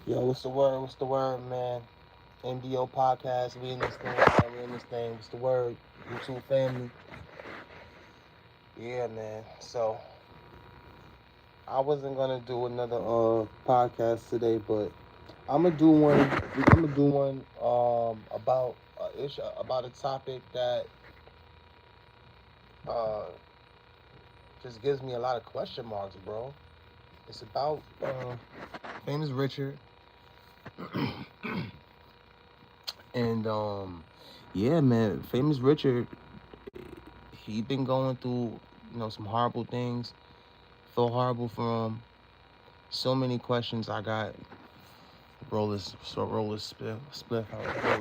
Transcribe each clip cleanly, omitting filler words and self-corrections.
Yo, what's the word? What's the word, man? MDO podcast. We in this thing, man. We in this thing. What's the word? YouTube family. Yeah, man. So I wasn't gonna do another podcast today, but I'm gonna do one. I'm gonna do one about issue about a topic that uh just gives me a lot of question marks, bro. It's about famous Richard and yeah, man, famous Richard. He been going through some horrible things. Feel horrible for him. So many questions I got. Roller split, roller split. I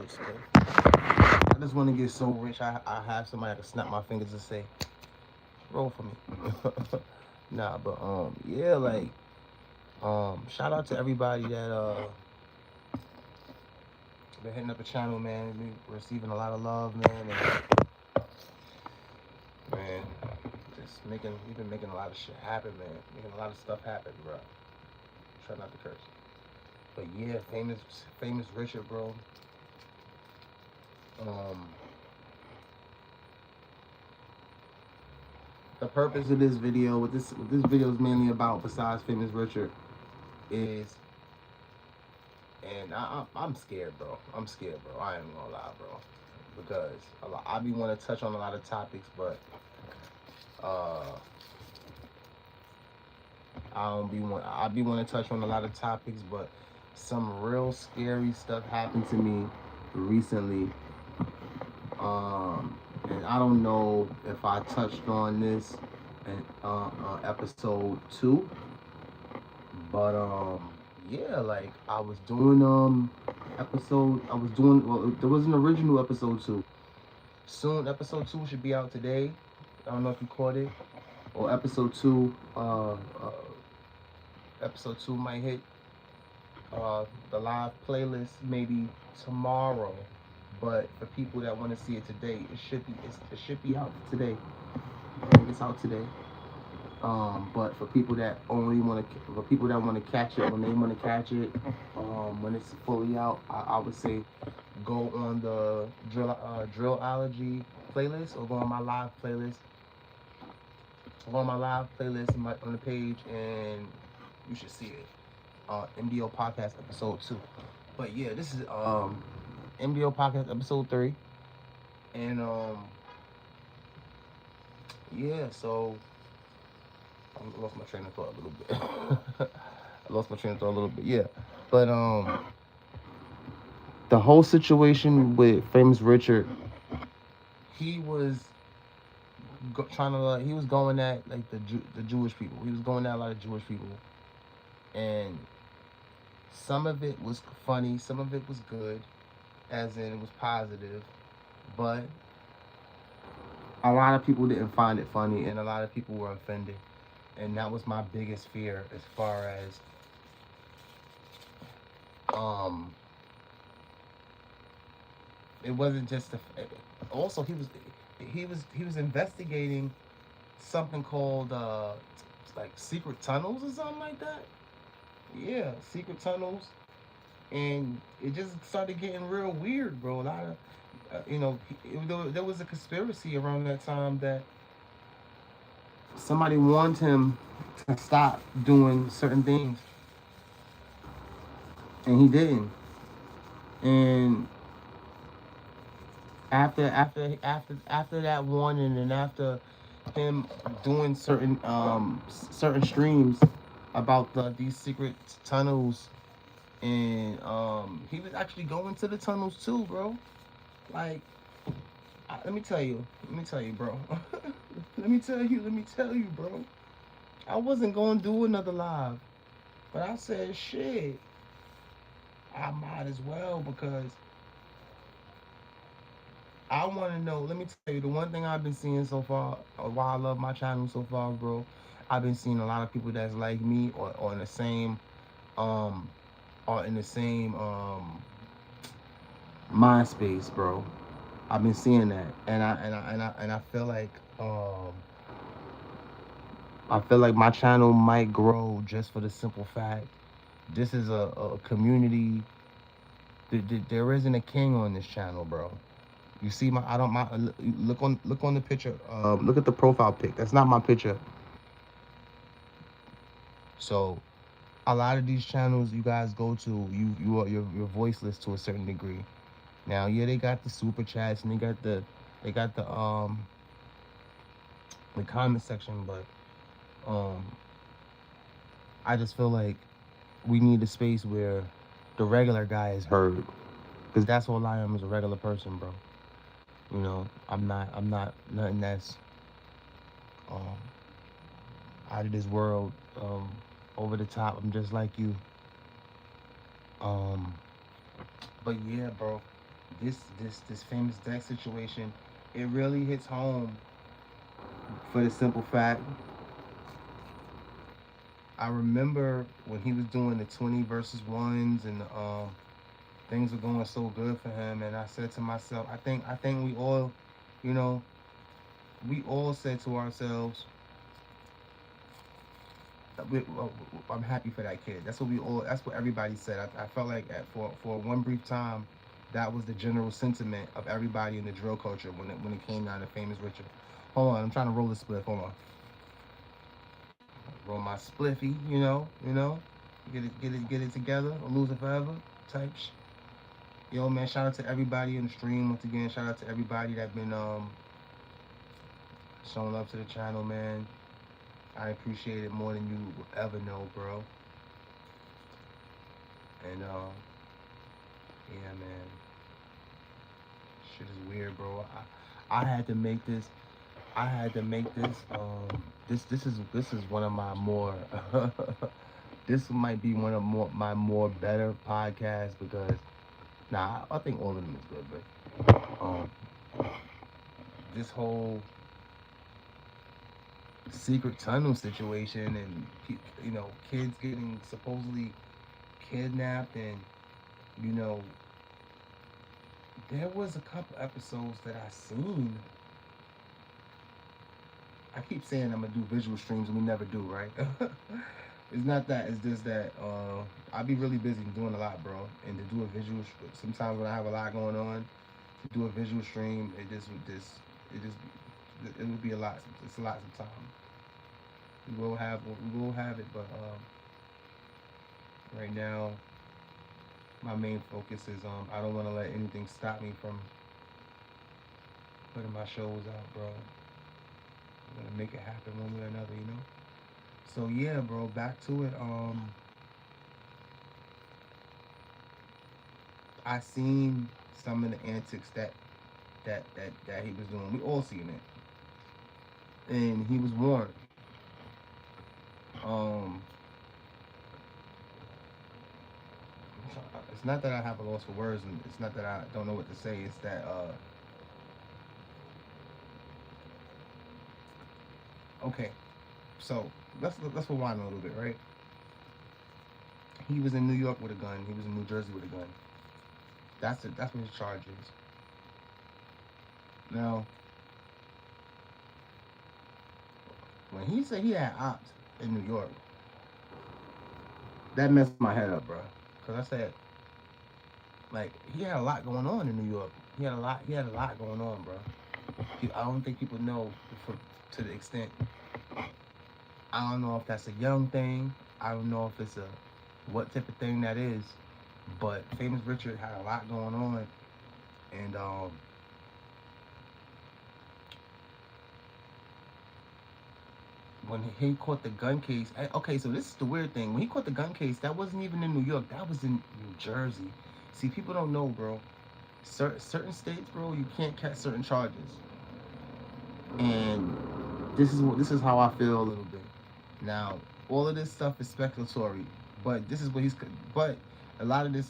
just want to get so rich. I have somebody to snap my fingers and say, roll for me. Nah, but yeah, like shout out to everybody that been hitting up the channel, man. We receiving a lot of love, man, and man, just making we've been making a lot of shit happen, man. Making a lot of stuff happen, bro. Try not to curse. But yeah, famous Richard, bro. Um, the purpose of this video, what this video is mainly about, besides famous Richard, is, and I'm scared, bro. I'm scared, bro. I ain't gonna lie, bro, because I be want to touch on a lot of topics, but uh, I be want to touch on a lot of topics, but some real scary stuff happened to me recently. And I don't know if I touched on this in episode 2, but yeah, like I was doing I was doing, well, there was an original episode 2. Soon episode 2 should be out today. I don't know if you caught it, or episode 2 might hit the live playlist maybe tomorrow. But for people that want to see it today, it should be out today. I think it's out today. But for people that for people that want to catch it when they want to catch it, when it's fully out, I would say go on the Drillology playlist, or go on my live playlist. Go on my live playlist on the page, and you should see it. MDO podcast episode 2. But yeah, this is MDO podcast episode 3, and yeah, so I lost my train of thought a little bit. I lost my train of thought a little bit. Yeah, but the whole situation with famous Richard, he was trying to he was going at like the Jewish people. He was going at a lot of Jewish people, and some of it was funny, some of it was good, as in it was positive, but a lot of people didn't find it funny, and a lot of people were offended, and that was my biggest fear as far as um it wasn't just also he was investigating something called like secret tunnels or something like that. Yeah, secret tunnels, and it just started getting real weird, bro. A lot of there was a conspiracy around that time that somebody warned him to stop doing certain things, and he didn't. And after that warning, and after him doing certain streams about these secret tunnels, and he was actually going to the tunnels too, bro. Like, let me tell you, bro. Let me tell you, bro. I wasn't gonna do another live, but I said, shit, I might as well, because I want to know. Let me tell you, the one thing I've been seeing so far, or why I love my channel so far, bro. I've been seeing a lot of people that's like me, or in the same, um, or in the same mind space, bro. I've been seeing that, and I feel like my channel might grow just for the simple fact This is a community. There isn't a king on this channel, bro. You see my I don't my look on the picture. Look at the profile pic. That's not my picture. So a lot of these channels you guys go to, you're voiceless to a certain degree. Now, yeah, they got the super chats and they got the comment section, but um I just feel like we need a space where the regular guy is heard, because that's all I am, is a regular person, bro. You know, I'm not nothing that's um out of this world, over the top. I'm just like you. Um, but yeah, bro, this famous Dex situation, it really hits home for the simple fact. I remember when he was doing the 20 versus ones, and things were going so good for him, and I said to myself, I think we all, you know, we all said to ourselves, I'm happy for that kid. That's what we all. That's what everybody said. I felt like for one brief time, that was the general sentiment of everybody in the drill culture when it came down to Famous Richard. Hold on, I'm trying to roll a spliff. Hold on, roll my spliffy. Get it together or lose it forever type. Yo, man, shout out to everybody in the stream once again. Shout out to everybody that been showing love to the channel, man. I appreciate it more than you will ever know, bro. And yeah, man, shit is weird, bro. I had to make this. I had to make this. This is one of my more. This might be one of my more better podcasts, because nah, I think all of them is good, but this whole secret tunnel situation, and kids getting supposedly kidnapped, and you know there was a couple episodes that I seen. I keep saying I'm gonna do visual streams and we never do, right? It's not that, it's just that I be really busy doing a lot, bro. And to do a visual, sometimes when I have a lot going on, to do a visual stream, it would be a lot. It's a lot sometimes. We will have it, but right now my main focus is I don't want to let anything stop me from putting my shows out, bro. I'm gonna make it happen one way or another, you know. So yeah, bro, back to it. I seen some of the antics that he was doing. We all seen it, and he was warned. It's not that I have a loss for words, and it's not that I don't know what to say. It's that okay. So let's rewind a little bit, right? He was in New York with a gun. He was in New Jersey with a gun. That's what his charge is. Now, when he said he had ops in New York, that messed my head up, bro. Cause I said, like, he had a lot going on in New York. He had a lot going on, bro. I don't think people know to the extent. I don't know if that's a young thing. I don't know if it's what type of thing that is. But Famous Richard had a lot going on, and when he caught the gun case, okay, so this is the weird thing. When he caught the gun case, that wasn't even in New York. That was in New Jersey. See, people don't know, bro. Certain states, bro, you can't catch certain charges. And this is how I feel a little bit. Now, all of this stuff is speculatory, but this is what but a lot of the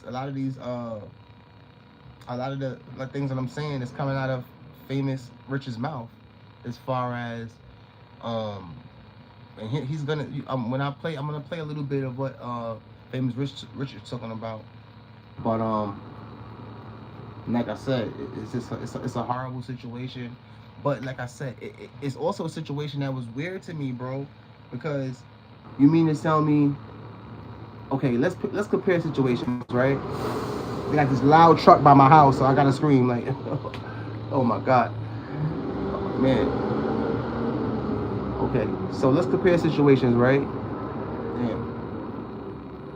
things that I'm saying is coming out of Famous Richard's mouth, as far as and he's gonna when I'm gonna play a little bit of what Famous Richard's talking about, but like I said, it's a horrible situation. But like I said, it's also a situation that was weird to me, bro, because you mean to tell me Okay, let's compare situations, right? They got this loud truck by my house, so I gotta scream like, oh my god, man. Okay, so let's compare situations, right? Damn.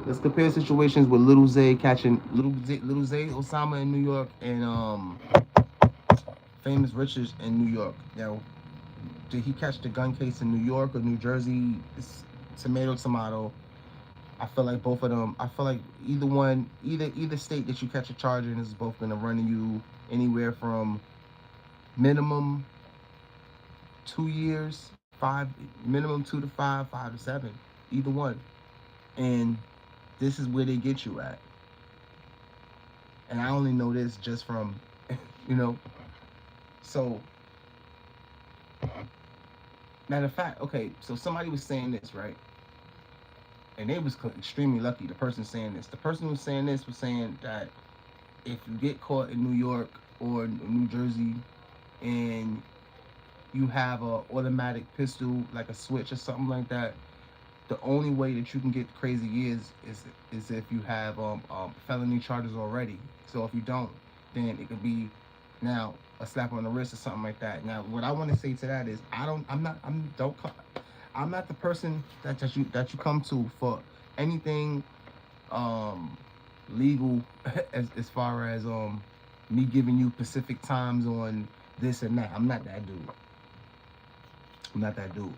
Let's compare situations with Little Zay catching Little Zay Osama in New York and Famous Richards in New York. Now, did he catch the gun case in New York or New Jersey? It's tomato. I feel like both of them. I feel like either one, either state that you catch a charge in is both gonna run you anywhere from minimum 2 years, minimum 2 to 5, 5 to 7, either one. And this is where they get you at. And I only know this just from, you know. So, matter of fact, okay. So somebody was saying this, right? And they was extremely lucky. The person saying this, the person who was saying this was saying that if you get caught in New York or New Jersey and you have a automatic pistol, like a switch or something like that, the only way that you can get crazy is if you have felony charges already. So if you don't, then it could be now a slap on the wrist or something like that. Now, what I want to say to that is, I'm not the person that you come to for anything legal as far as me giving you specific times on this and that. I'm not that dude. I'm not that dude.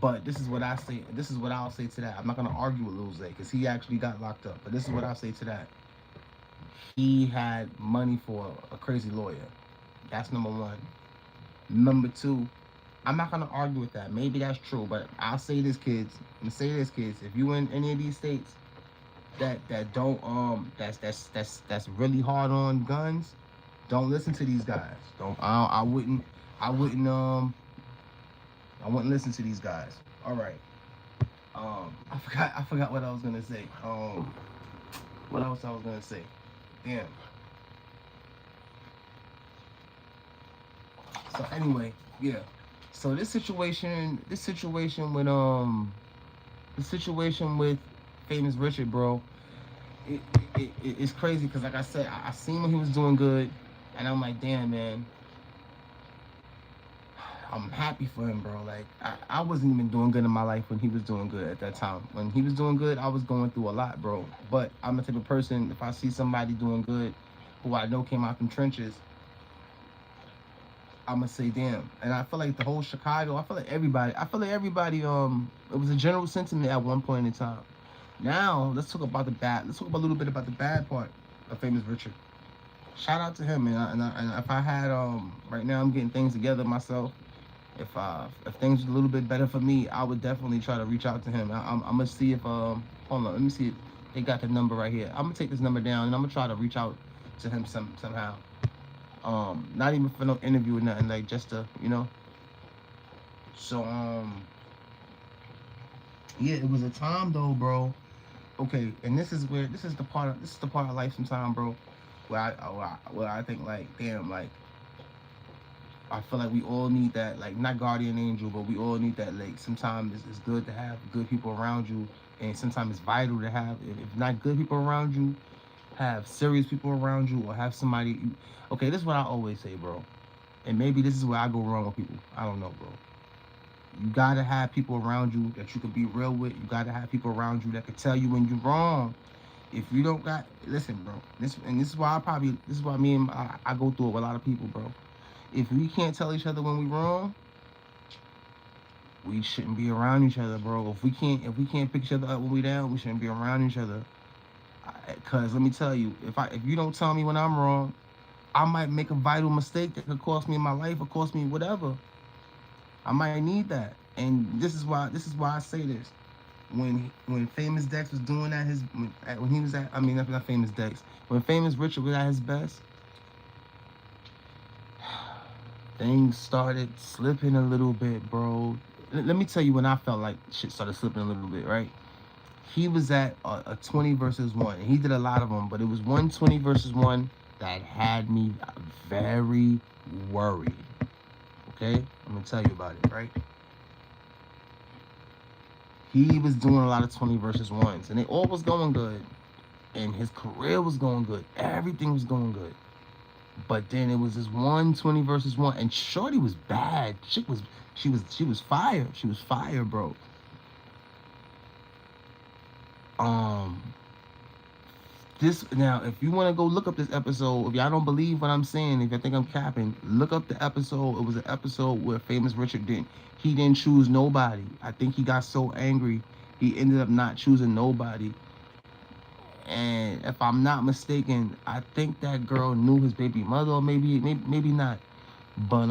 But this is what I say. This is what I'll say to that. I'm not gonna argue with Lil Zay because he actually got locked up. But this is what I'll say to that. He had money for a crazy lawyer. That's number one. Number two, I'm not gonna argue with that. Maybe that's true, but I'll say this, kids. I'm gonna say this, kids. If you in any of these states that don't that's really hard on guns, don't listen to these guys. I wouldn't listen to these guys. All right. I forgot what I was gonna say. What else I was gonna say? Damn. So anyway, yeah. So this situation with Famous Richard, bro, it's crazy because like I said, I seen when he was doing good, and I'm like, damn, man. I'm happy for him, bro. Like I wasn't even doing good in my life when he was doing good at that time. When he was doing good, I was going through a lot, bro. But I'm the type of person, if I see somebody doing good, who I know came out from trenches, I'm gonna say damn. And I feel like the whole Chicago, I feel like everybody, it was a general sentiment at one point in time. Now let's talk about the bad. Let's talk about a little bit about the bad part of Famous Richard. Shout out to him, and if I had right now I'm getting things together myself. If things was a little bit better for me, I would definitely try to reach out to him. I'm gonna see if hold on, let me see if they got the number right here. I'm gonna take this number down and I'm gonna try to reach out to him somehow. Not even for no interview or nothing, like just to, you know. So yeah, it was a time though, bro. Okay, and this is the part of life sometimes, bro, where I think like, damn, like I feel like we all need that, like not guardian angel, but we all need that. Like sometimes it's good to have good people around you, and sometimes it's vital to have, if not good people around you, have serious people around you, or have somebody. Okay, this is what I always say, bro, and maybe this is where I go wrong with people. I don't know, bro. You gotta have people around you that you can be real with. You gotta have people around you that can tell you when you're wrong. If you don't got, listen, bro. This is why me and I go through it with a lot of people, bro. If we can't tell each other when we wrong, we shouldn't be around each other, bro. If we can't pick each other up when we down, we shouldn't be around each other. Cause let me tell you, if you don't tell me when I'm wrong, I might make a vital mistake that could cost me my life or cost me whatever. I might need that, and this is why I say this. When Famous Dex was doing that, when he was at, I mean, not Famous Dex, when Famous Richard was at his best, things started slipping a little bit, bro. Let me tell you when I felt like shit started slipping a little bit, right? He was at a 20 versus 1. He did a lot of them, but it was 120 versus 1 that had me very worried. Okay? I'm going to tell you about it, right? he was doing a lot of 20 versus 1s, and they all was going good, and his career was going good. Everything was going good. But then it was this 120 versus 1, and Shorty was bad. She was fire. She was fire, bro. Um, this now, if you want to go look up this episode, if y'all don't believe what I'm saying, if you think I'm capping, look up the episode. It was an episode where Famous Richard didn't choose nobody. I think he got so angry, he ended up not choosing nobody. And if I'm not mistaken, I think that girl knew his baby mother, or maybe not. But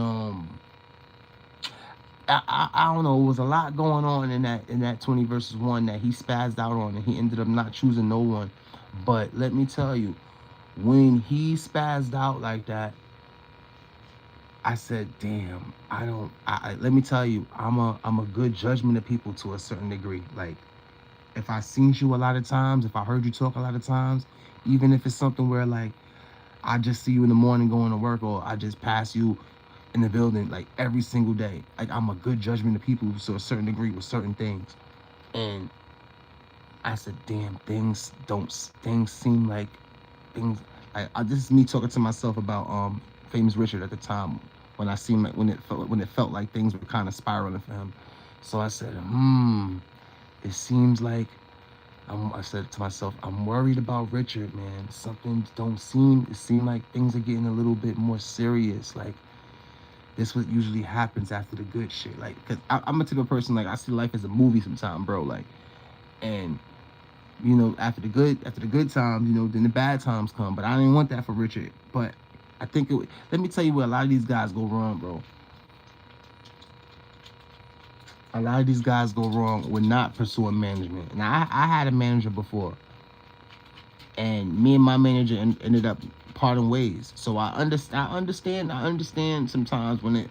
I don't know. It was a lot going on in that 20 versus 1 that he spazzed out on, and he ended up not choosing no one. But let me tell you, when he spazzed out like that, I said, "Damn, let me tell you, I'm a good judgment of people to a certain degree. Like, if I seen you a lot of times, if I heard you talk a lot of times, even if it's something where like I just see you in the morning going to work, or I just pass you in the building like every single day, like I'm a good judgment of people to a certain degree with certain things." And I said, "Damn, things seem like things." This is me talking to myself about Famous Richard at the time, when I seen like when it felt like things were kind of spiraling for him. So I said, it seems like I said to myself, I'm worried about Richard, man. It seems like things are getting a little bit more serious. Like, this what usually happens after the good shit. Like, cause I'm a type of person, like, I see life as a movie sometime, bro. Like, and after the good times, then the bad times come. But I didn't want that for Richard. But I think let me tell you where a lot of these guys go wrong, bro. A lot of these guys go wrong with not pursuing management. Now, I had a manager before, and me and my manager ended up parting ways. So I understand sometimes when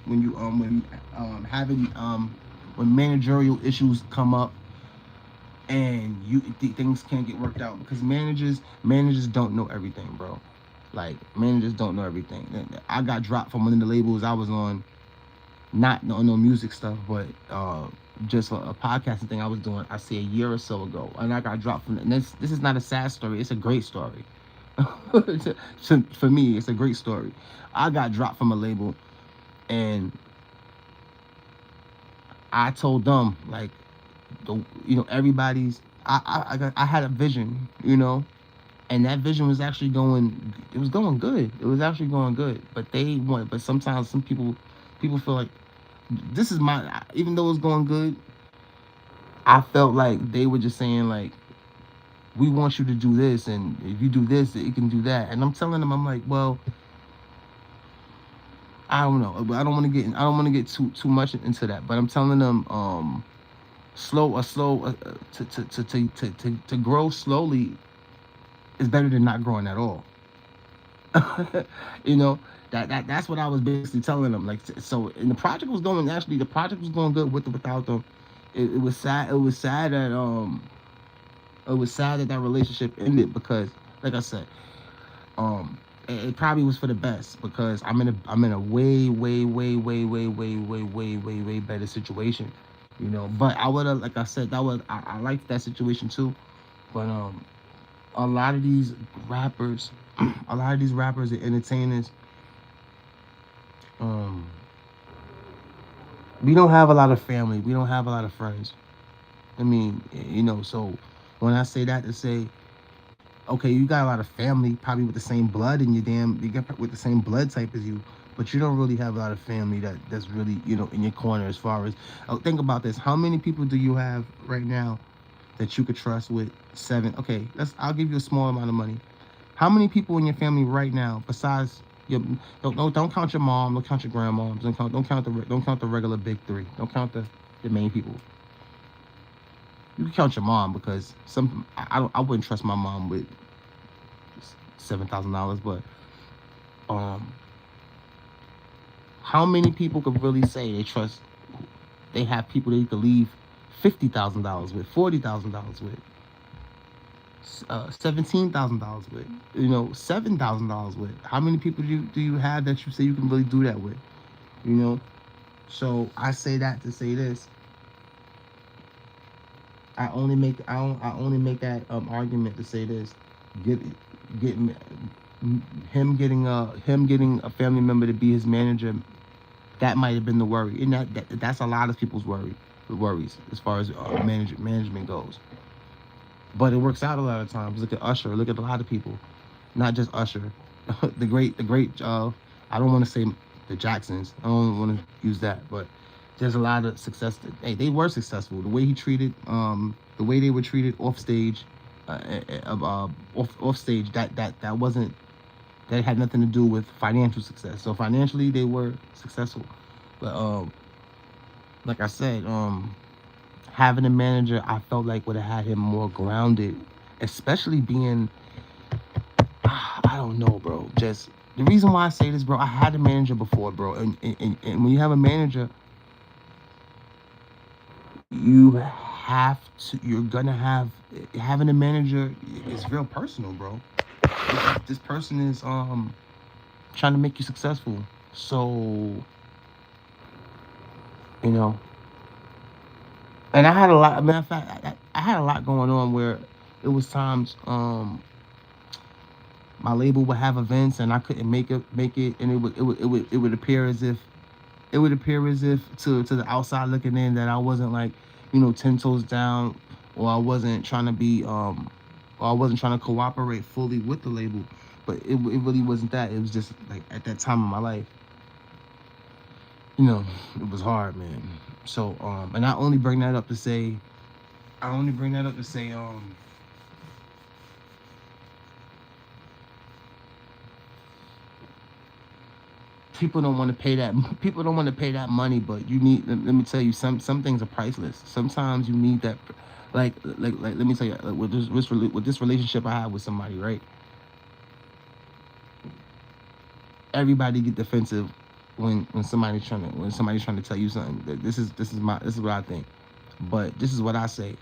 managerial issues come up, and things can't get worked out, because managers don't know everything, bro. Like, managers don't know everything. I got dropped from one of the labels I was on, not on no music stuff, but just a podcasting thing I was doing, I say a year or so ago, and I got dropped from it. And this is not a sad story, it's a great story. For me, it's a great story. I got dropped from a label, and I told them, like, everybody's, I had a vision, and that vision was actually going good. It was actually going good, but sometimes some people feel like this is even though it's going good, I felt like they were just saying, like, we want you to do this, and if you do this, it can do that. And I'm telling them, I'm like, well, I don't know, but I don't want to get too much into that. But I'm telling them, to grow slowly is better than not growing at all. That's what I was basically telling them. Like, so, and the project was going good with or without them. It was sad. It was sad that relationship ended, because, like I said, it probably was for the best, because I'm in a way better situation, But I would have, like I said, I liked that situation too, but a lot of these rappers, and entertainers, we don't have a lot of family. We don't have a lot of friends. I mean, so when I say that, to say, okay, you got a lot of family, probably with the same blood in with the same blood type as you, but you don't really have a lot of family that's really, in your corner. As far as, think about this. How many people do you have right now that you could trust with 7? Okay, I'll give you a small amount of money. How many people in your family right now, besides don't count your mom, don't count your grandma, don't count the regular big three, don't count the main people. You can count your mom, because I wouldn't trust my mom with $7,000, but how many people could really say they have people they could leave $50,000 with, $40,000 with, $17,000 with, $7,000 with? How many people do you have that you say you can really do that with? So I say that to say this. I only make that argument to say this. Get get him getting a family member to be his manager, that might have been the worry. And that's a lot of people's worries as far as management goes. But it works out a lot of times. Look at Usher. Look at a lot of people, not just Usher. The great. I don't want to say the Jacksons. I don't want to use that, but there's a lot of success. Hey, they were successful. The way he treated, the way they were treated off stage, off stage. That wasn't. That had nothing to do with financial success. So financially, they were successful. But like I said, having a manager, I felt like would have had him more grounded, especially being, I don't know, bro. Just the reason why I say this, bro, I had a manager before, bro. And when you have a manager, you're gonna have, having a manager is real personal, bro. This person is trying to make you successful. So, you know, and I had a lot, matter of fact, I had a lot going on where it was times my label would have events and I couldn't make it, and it would appear as if, to the outside looking in, that I wasn't like, 10 toes down, or I wasn't trying to be or I wasn't trying to cooperate fully with the label. But it really wasn't that. It was just like at that time of my life, it was hard, man. So and I only bring that up to say, I only bring that up to say people don't want to pay that, money, but you need, let me tell you, some things are priceless. Sometimes you need that, like let me tell you, with this relationship I have with somebody, right? Everybody get defensive when somebody's trying to tell you something. This is what I think, but this is what I say.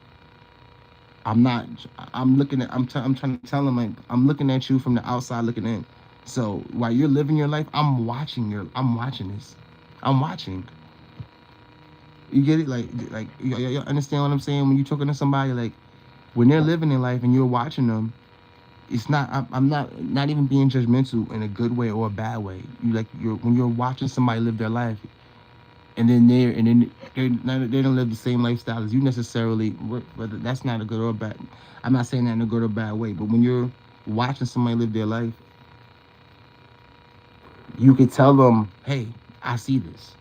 I'm not. I'm looking at. I'm trying to tell them, like, I'm looking at you from the outside looking in. So while you're living your life, I'm watching I'm watching this. I'm watching. You get it? Like you understand what I'm saying? When you're talking to somebody, like, when they're living their life and you're watching them, it's not. I'm not even being judgmental in a good way or a bad way. When you're watching somebody live their life, and then they don't live the same lifestyle as you necessarily. Whether that's not a good or bad. I'm not saying that in a good or bad way. But when you're watching somebody live their life, you can tell them, "Hey, I see this."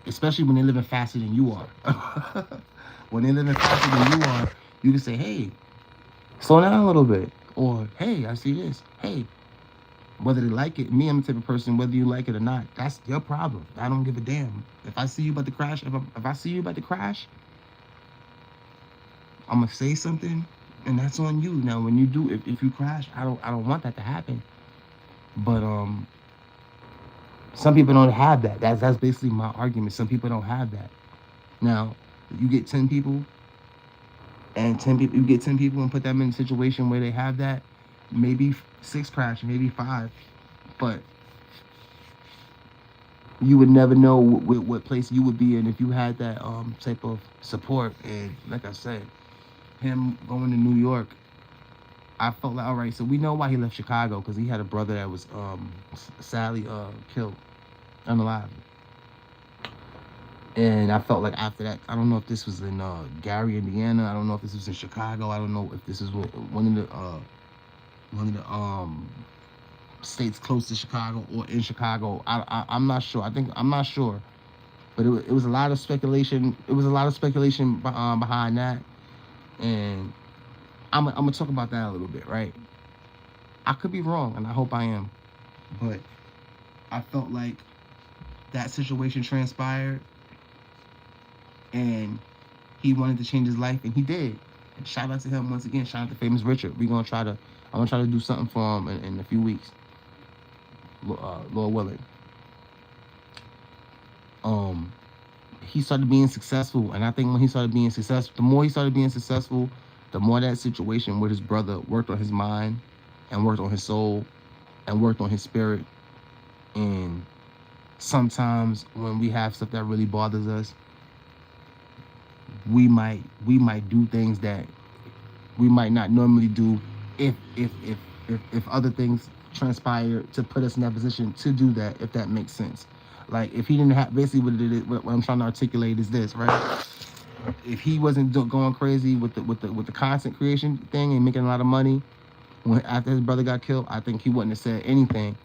Especially when they're living faster than you are. When they're living faster than you are, you can say, "Hey, slow down a little bit," or, "Hey, I see this." Hey, whether they like it, me, I'm the type of person, whether you like it or not, that's your problem. I don't give a damn. If I see you about to crash, if I see you about to crash, I'm gonna say something, and that's on you. Now, when you do, if you crash, I don't want that to happen. But some people don't have that. That's basically my argument. Some people don't have that. Now, you get 10 people, and 10 people, you get 10 people and put them in a situation where they have that. Maybe six crash, maybe five, but you would never know what place you would be in if you had that type of support. And like I said, him going to New York, I felt like, all right. So we know why he left Chicago, because he had a brother that was sadly killed, unalive. And I felt like after that, I don't know if this was in Gary, Indiana. I don't know if this was in Chicago. I don't know if this is one of the states close to Chicago or in Chicago. I'm not sure. I'm not sure. But it was a lot of speculation. It was a lot of speculation behind that, and I'm gonna talk about that a little bit, right? I could be wrong, and I hope I am, but I felt like that situation transpired, and he wanted to change his life, and he did. And shout out to him once again. Shout out to Famous Richard. I'm gonna try to do something for him in a few weeks, Lord willing. He started being successful, and I think when he started being successful, the more he started being successful, the more that situation with his brother worked on his mind, and worked on his soul, and worked on his spirit. And sometimes when we have stuff that really bothers us, we might do things that we might not normally do if other things transpire to put us in that position to do that, if that makes sense. Like if he didn't have, basically what I'm trying to articulate is this, right? If he wasn't going crazy with the content creation thing and making a lot of money when after his brother got killed, I think he wouldn't have said anything.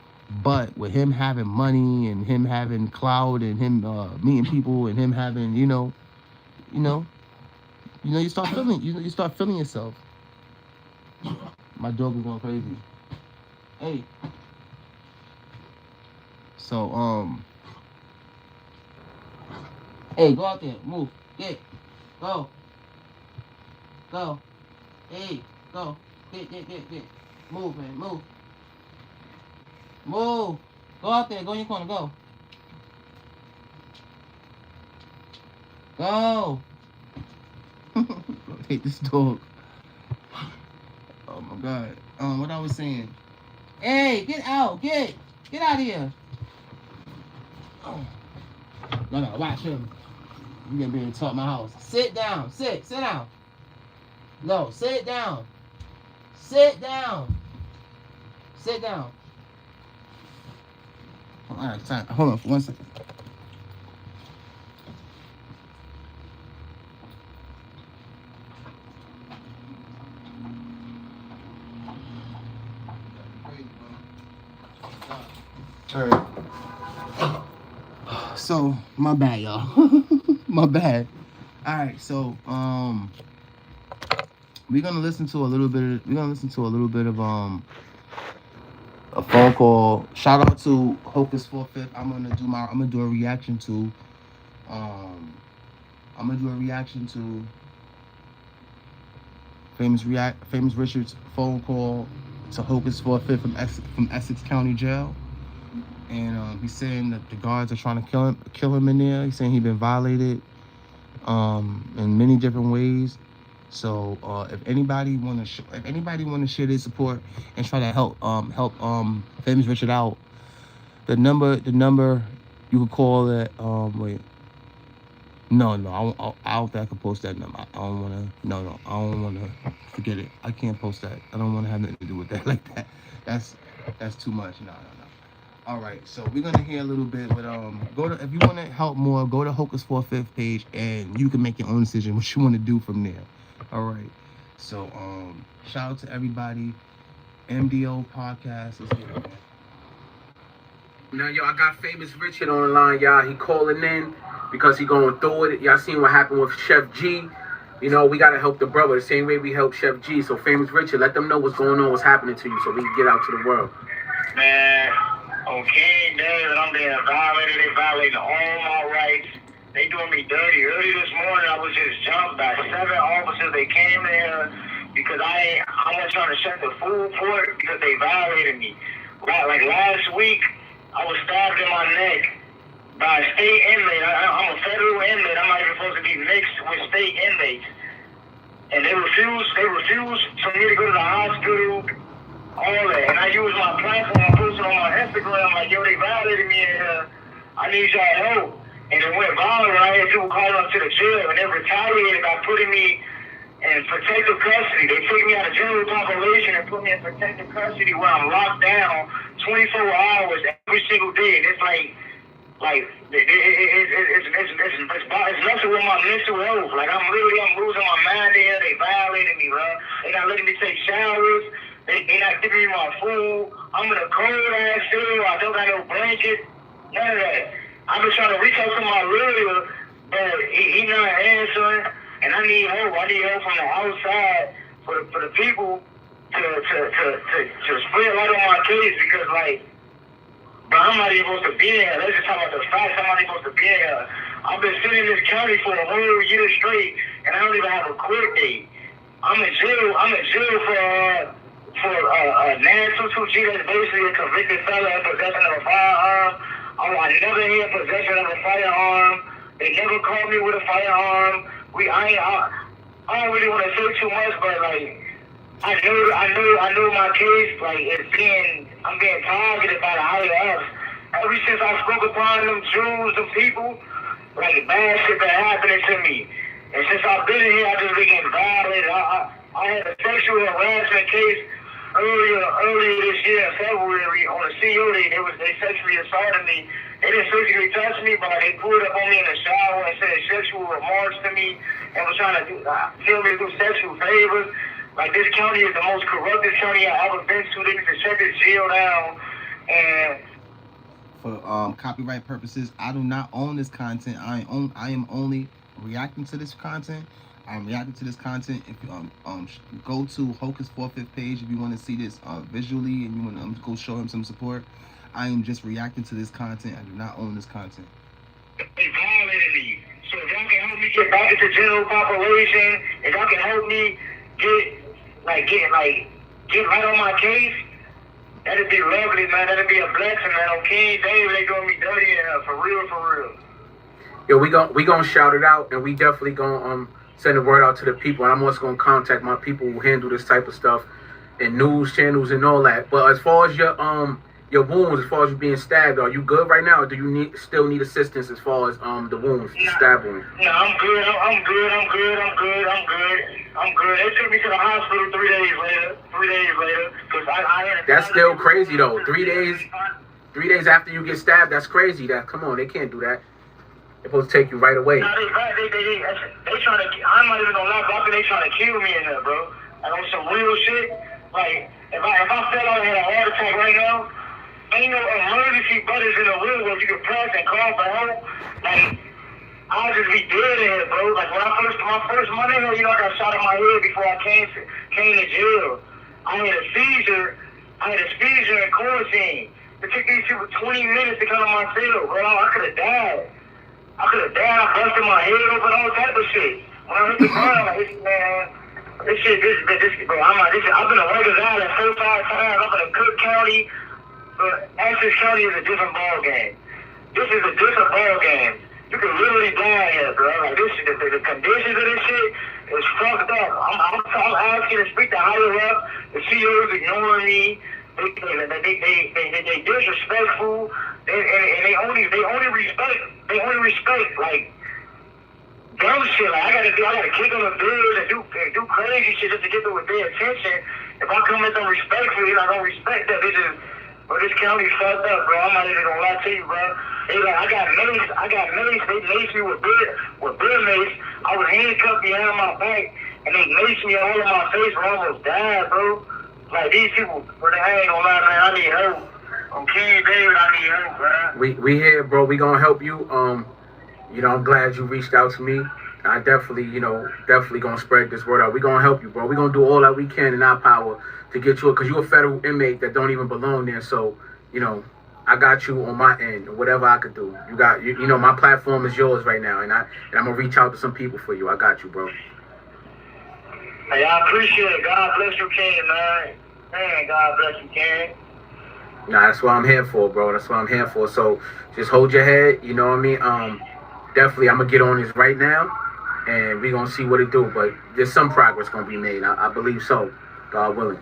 But with him having money and him having clout and him meeting people and him having, you know, you start feeling, you start feeling yourself. My dog is going crazy. Hey. So hey, go out there, move, get, go, hey, go, get, move, man, move, go out there, go in your corner, go. Go. Hate this dog. Oh my god. What I was saying. Hey, get out. Get out of here. Oh. No, watch him. You gonna be able to talk my house. Sit down. Sit down. No, sit down. Sit down. Sit down. All right, time. Hold on for 1 second. All right. So my bad, y'all. My bad. All right, so we're gonna listen to a little bit of a phone call. Shout out to Hocus 4/5. I'm gonna do a reaction to famous Richard's phone call to Hocus 4/5 from Essex County Jail. And he's saying that the guards are trying to kill him in there. He's saying he's been violated in many different ways. So if anybody want to share their support and try to help famous Richard out, the number you could call it. Wait, no, I don't think I can post that number. I don't want to. No, I don't want to. Forget it. I can't post that. I don't want to have nothing to do with that like that. That's too much. No. All right, so we're gonna hear a little bit, but if you want to help more, go to Hocus 4/5 page, and you can make your own decision what you want to do from there. All right, so shout out to everybody. MDO podcast is here. Now, I got famous Richard on the line, y'all. He calling in because he going through it. Y'all seen what happened with Chef G. We gotta help the brother the same way we help Chef G. So famous Richard, let them know what's going on, what's happening to you, so we can get out to the world. Man. Okay, David, I'm being violated. They violating all my rights. They doing me dirty. Early this morning, I was just jumped by 7 officers. They came there because I was trying to shut the food port because they violated me. Like last week, I was stabbed in my neck by a state inmate. I'm a federal inmate. I'm not even supposed to be mixed with state inmates. And they refused for me to go to the hospital. All that, and I use my platform, I post it on my Instagram, like, yo, they violated me, and I need y'all help. And it went viral, and I had people calling up to the jail, and they retaliated by putting me in protective custody. They took me out of general population and put me in protective custody where I'm locked down 24 hours every single day. And it's it's messing with my mental health. Like, I'm losing my mind there. They violated me, bro. They not letting me take showers. They not giving me my food. I'm in a cold ass cell. I don't got no blanket. None of that. I've been trying to reach out to my lawyer, but he not answering. And I need help. I need help from the outside for the people to spread light on my case because, like, but I'm not even supposed to be here. Let's just talk about the facts. I'm not even supposed to be here. I've been sitting in this county for a whole year straight, and I don't even have a court date. I'm in jail for a 922G, that's basically a convicted felon in possession of a firearm. I never had possession of a firearm. They never called me with a firearm. I don't really want to say too much, but like I know my case. Like I'm being targeted by the higher ups. Ever since I spoke upon them Jews, them people, like bad shit been happening to me. And since I've been in here, I just been getting violated. I had a sexual harassment case earlier this year in February on a CO day. They sexually assaulted me. They didn't physically touch me, but they pulled up on me in the shower and said sexual remarks to me and was trying to tell me to do sexual favors. Like, this county is the most corrupted county I've ever been to. They need to shut this jail down. And for copyright purposes, I do not own this content. I am only reacting to this content. I'm reacting to this content. If you go to Hocus 4/5 page if you want to see this visually and you want to go show him some support. I am just reacting to this content. I do not own this content. They violated me. So if y'all can help me get back into general population, if y'all can help me get right on my case, that'd be lovely, man. That'd be a blessing, man. On King David, they doing me dirty for real. Yo, we gonna shout it out, and we definitely gonna send the word out to the people. And I'm also gonna contact my people who handle this type of stuff in news channels and all that. But as far as your wounds, as far as you being stabbed, are you good right now, or do you still need assistance as far as the wounds, the stab wounds? No, I'm good. I'm good. They took me to the hospital 3 days later. 3 days later, because I had. That's still crazy though. 3 days. 3 days after you get stabbed, that's crazy. Come on, they can't do that. They're supposed to take you right away. No, they trying to. I'm not even gonna lie, but I think they trying to kill me in there, bro. Like, on some real shit. Like, if I fell out and had a heart attack right now, ain't no emergency buttons in the world where you can press and call for help. Like, I'll just be dead in here, bro. Like, when my first Monday, I got shot in my head before I came to jail. I had a seizure in quarantine. It took these people 20 minutes to come to my cell, bro. I could have died. I busted my head open, all type of shit. When I hit the ground, like, man, bro, I've been to Rikers Island 4 or 5 times. I've been to Cook County. But Essex County is a different ball game. This is a different ball game. You can literally die here, bro. Like, this, the conditions of this shit is fucked up. I'm asking to speak to higher up. The CEO's ignoring me. They disrespectful. And they only respect like dumb shit. Like, I gotta kick them the doors and do crazy shit just to get them with their attention. If I come at them respectfully, I don't respect that. But this county's fucked up, bro. I'm not even gonna lie to you, bro. They like, I got mace. They maced me with beer mace. I was handcuffed behind my back, and they maced me all in my face. I almost died, bro. Like, these people, but I ain't gonna lie, man. I need help. I'm King David. I need help, bro. We here, bro. We gonna help you. I'm glad you reached out to me. I definitely gonna spread this word out. We gonna help you, bro. We gonna do all that we can in our power to get you, because you're a federal inmate that don't even belong there. So, I got you on my end, whatever I could do. My platform is yours right now, and I'm gonna reach out to some people for you. I got you, bro. Hey, I appreciate it. God bless you, King, man. Man, God bless you, King. Nah, that's what I'm here for, bro. That's what I'm here for. So just hold your head. You know what I mean? Definitely, I'm gonna get on this right now, and we gonna see what it do. But there's some progress gonna be made. I believe so. God willing.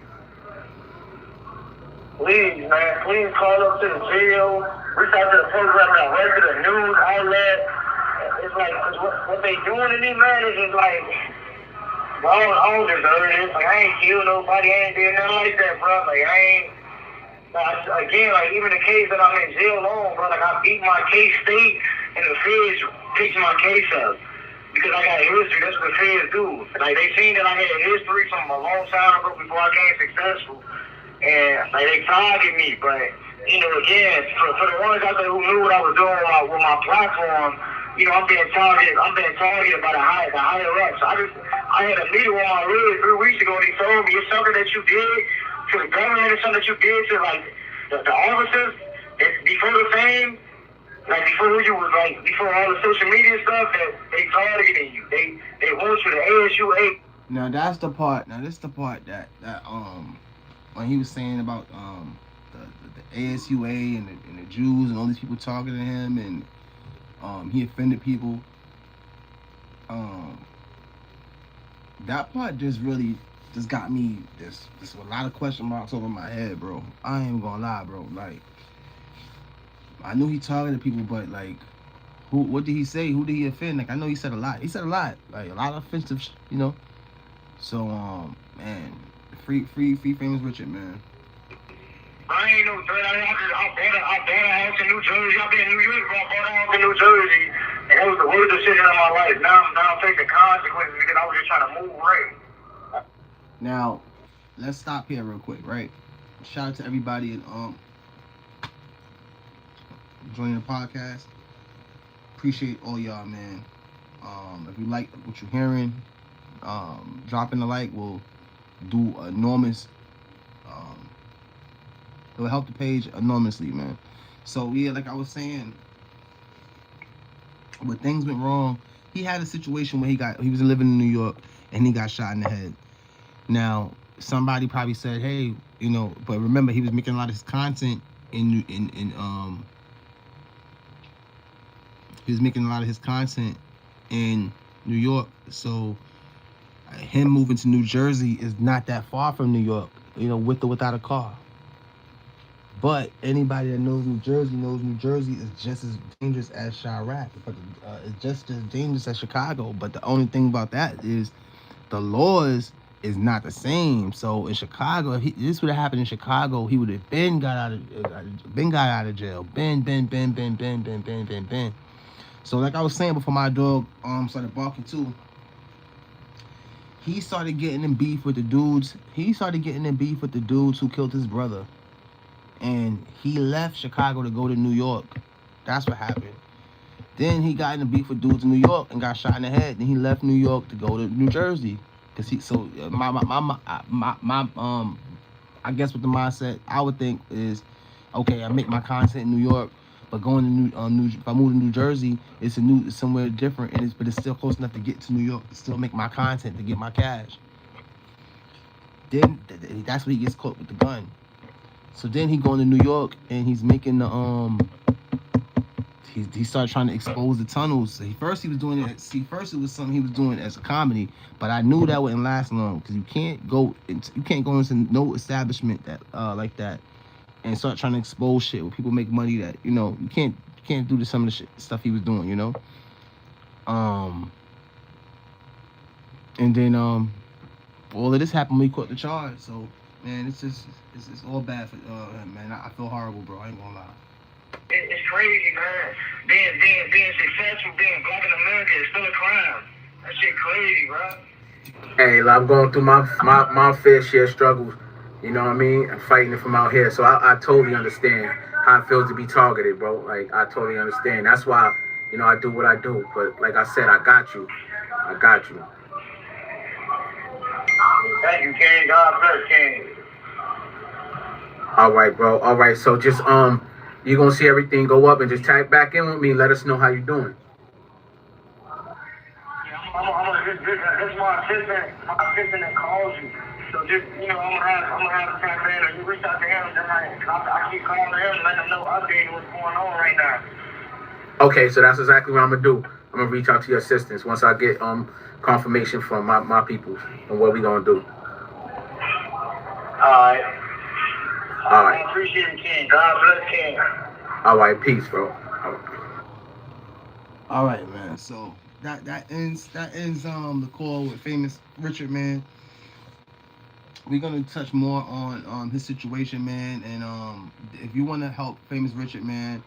Please, man, please call up to the jail. Reach out to the program, right to the news outlet. It's like, cause what they doing to me, man, is just like, I don't deserve this. Like, I ain't killed nobody. I ain't did nothing like that, bro. Like, again, like, even the case that I'm in jail on, bro, like, I beat my case state, and the feds picked my case up. Because I got a history. That's what the feds do. Like, they seen that I had a history from a long time ago before I came successful. And, like, they target me. But, again, for the ones out there who knew what I was doing with my platform, I'm being targeted by the higher ups. I had a meeting with my lawyer 3 weeks ago, and he told me it's something that you did to the government, it's something that you did to, like, the officers before the fame, like, before all the social media stuff, that they targeting you. They want you to ASUA. Now that's the part. Now this is the part that when he was saying about the ASUA and the Jews and all these people talking to him, and he offended people. That part just got me just a lot of question marks over my head, bro. I ain't gonna lie, bro. Like, I knew he talking to people, but like, what did he say? Who did he offend? Like, I know he said a lot. He said a lot, like a lot of offensive, you know. So man, free Famous Richard, man. I ain't no threat. I bought a house in New Jersey. I've been in New York, but I bought a house in New Jersey, and that was the worst decision of my life. Now I'm facing consequences because I was just trying to move right. Now, let's stop here real quick, right? Shout out to everybody and joining the podcast. Appreciate all y'all, man. If you like what you're hearing, dropping a like will do enormous. It will help the page enormously, man. So yeah, like I was saying, when things went wrong, he had a situation where he was living in New York and he got shot in the head. Now, somebody probably said, hey, you know, but remember he was making a lot of his content he was making a lot of his content in New York. So him moving to New Jersey is not that far from New York, you know, with or without a car. But anybody that knows New Jersey is just as dangerous as Chirac, but it's just as dangerous as Chicago. But the only thing about that is the laws is not the same. So in Chicago, if this would have happened in Chicago, he would have been got out of jail. Been. So like I was saying before, my dog started barking too. He started getting in beef with the dudes. Who killed his brother. And he left Chicago to go to New York. That's what happened. Then he got in a beef with dudes in New York and got shot in the head. Then he left New York to go to New Jersey. Cause I guess what the mindset I would think is, okay, I make my content in New York, but going to if I move to New Jersey, it's somewhere different, but it's still close enough to get to New York to still make my content to get my cash. Then that's when he gets caught with the gun. So then he going to New York and he's making the he started trying to expose the tunnels. So first it was something he was doing as a comedy, but I knew that wouldn't last long because you can't go into no establishment that like that and start trying to expose shit where people make money that, you know, you can't do some of the stuff he was doing, you know. And then all of this happened when he caught the charge. So man, it's all bad for man. I feel horrible, bro. I ain't gonna lie. It's crazy, man. Being successful, being black in America is still a crime. That shit crazy, bro. Hey, I'm going through my fair share of struggles. You know what I mean? I'm fighting it from out here, so I totally understand how it feels to be targeted, bro. Like I totally understand. That's why, you know, I do what I do. But like I said, I got you. Thank you, King. God bless, King. All right, bro. All right, so just you're gonna see everything go up and just tag back in with me. Let us know how you're doing. That's my assistant that calls you. So just, you know, I'm gonna have to tap in, or you reach out to him. Then I keep calling him, letting him know updating what's going on right now. Okay, so that's exactly what I'm gonna do. I'm gonna reach out to your assistants once I get confirmation from my people and what we gonna do. All right. I appreciate it, King. God bless, King. All right, peace, bro. All right, man. So that ends the call with Famous Richard, man. We're gonna touch more on his situation, man. And if you want to help Famous Richard, man,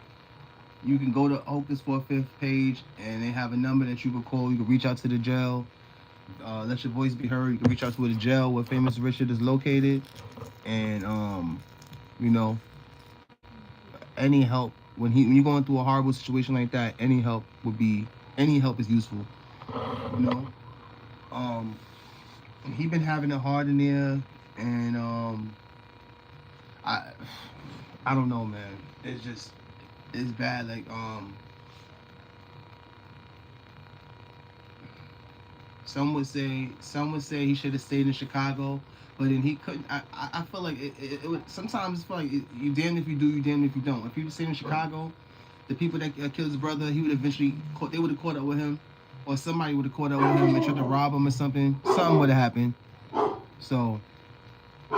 you can go to Hocus for a Fifth page, and they have a number that you can call. You can reach out to the jail. Let your voice be heard. You can reach out to the jail where Famous Richard is located, and you know, any help when you're going through a horrible situation like that, any help is useful, you know. He been having it hard in there, and I don't know, man. It's bad. Like some would say he should have stayed in Chicago. But then he couldn't. I feel like it would sometimes feel like you damned if you do, you damned if you don't. If he was staying in Chicago, the people that killed his brother, he would eventually they would have caught up with him, or somebody would have caught up with him and tried to rob him or something. Something would have happened. So I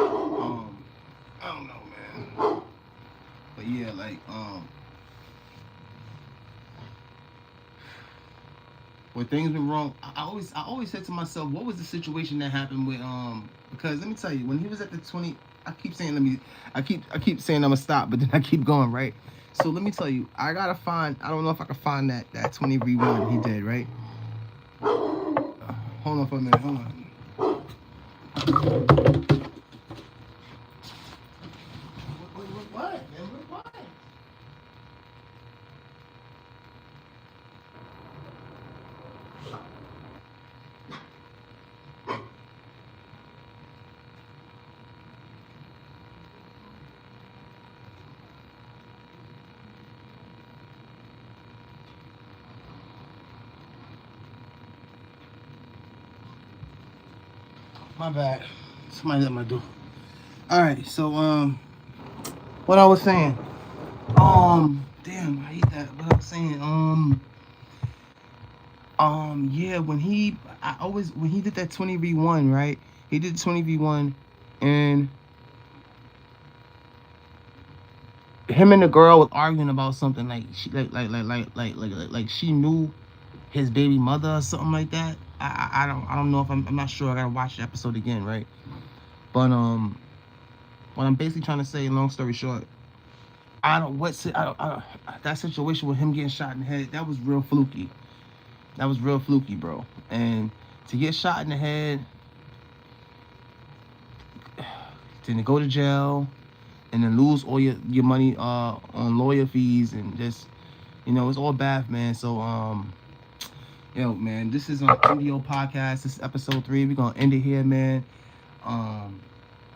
don't know, man. But yeah, like where things went wrong. I always said to myself, what was the situation that happened with because let me tell you, when he was at the 20, I keep saying I keep saying I'm gonna stop, but then I keep going, right? So let me tell you, I don't know if I can find that 20v1 he did, right? Hold on for a minute, hold on. What? My bad. Somebody at my door. All right, so what I was saying. Damn, I hate that. What I was saying. Yeah, when he did that 20v1, right? He did 20v1, and him and the girl was arguing about something like she knew his baby mother or something like that. I don't know if I'm not sure. I gotta watch the episode again, right? But what I'm basically trying to say, long story short, that situation with him getting shot in the head, that was real fluky. That was real fluky, bro. And to get shot in the head, to go to jail, and then lose all your money on lawyer fees, and just, it's all bad, man. So yo, man, this is on MDO Podcast. This is episode 3. We're gonna end it here, man.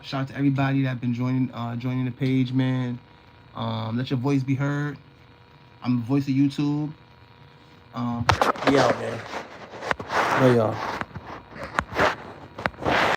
Shout out to everybody that been joining the page, man. Let your voice be heard. I'm the voice of YouTube. Yeah, man. Love y'all.